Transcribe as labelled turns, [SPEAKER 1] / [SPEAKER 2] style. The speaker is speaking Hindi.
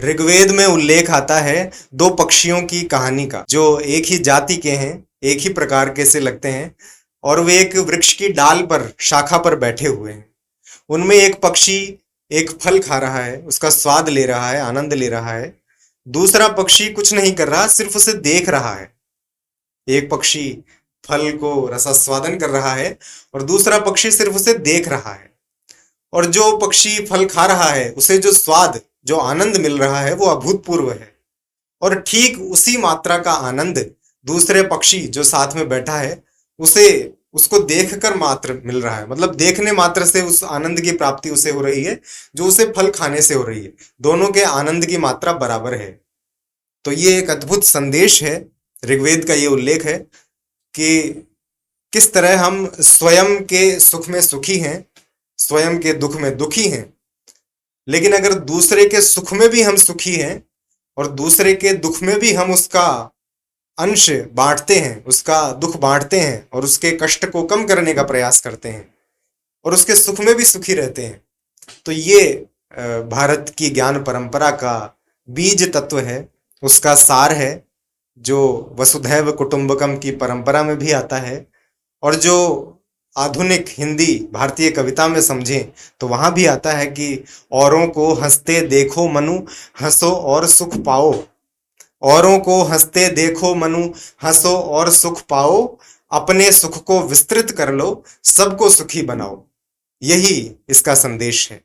[SPEAKER 1] ऋग्वेद में उल्लेख आता है दो पक्षियों की कहानी का, जो एक ही जाति के हैं, एक ही प्रकार के से लगते हैं, और वे एक वृक्ष की डाल पर, शाखा पर बैठे हुए हैं। उनमें एक पक्षी एक फल खा रहा है, उसका स्वाद ले रहा है, आनंद ले रहा है। दूसरा पक्षी कुछ नहीं कर रहा, सिर्फ उसे देख रहा है। एक पक्षी फल को रसास्वादन कर रहा है और दूसरा पक्षी सिर्फ उसे देख रहा है। और जो पक्षी फल खा रहा है, उसे जो स्वाद, जो आनंद मिल रहा है, वो अभूतपूर्व है। और ठीक उसी मात्रा का आनंद दूसरे पक्षी जो साथ में बैठा है, उसे उसको देखकर मात्र मिल रहा है। मतलब देखने मात्र से उस आनंद की प्राप्ति उसे हो रही है जो उसे फल खाने से हो रही है। दोनों के आनंद की मात्रा बराबर है। तो ये एक अद्भुत संदेश है, ऋग्वेद का ये उल्लेख है कि किस तरह हम स्वयं के सुख में सुखी हैं, स्वयं के दुख में दुखी हैं। लेकिन अगर दूसरे के सुख में भी हम सुखी हैं और दूसरे के दुख में भी हम उसका अंश बांटते हैं, उसका दुख बांटते हैं और उसके कष्ट को कम करने का प्रयास करते हैं और उसके सुख में भी सुखी रहते हैं, तो ये भारत की ज्ञान परंपरा का बीज तत्व है, उसका सार है, जो वसुधैव कुटुंबकम की परंपरा में भी आता है और जो आधुनिक हिंदी भारतीय कविता में समझें तो वहां भी आता है कि औरों को हंसते देखो मनु, हंसो और सुख पाओ। औरों को हंसते देखो मनु, हंसो और सुख पाओ। अपने सुख को विस्तृत कर लो, सबको सुखी बनाओ। यही इसका संदेश है।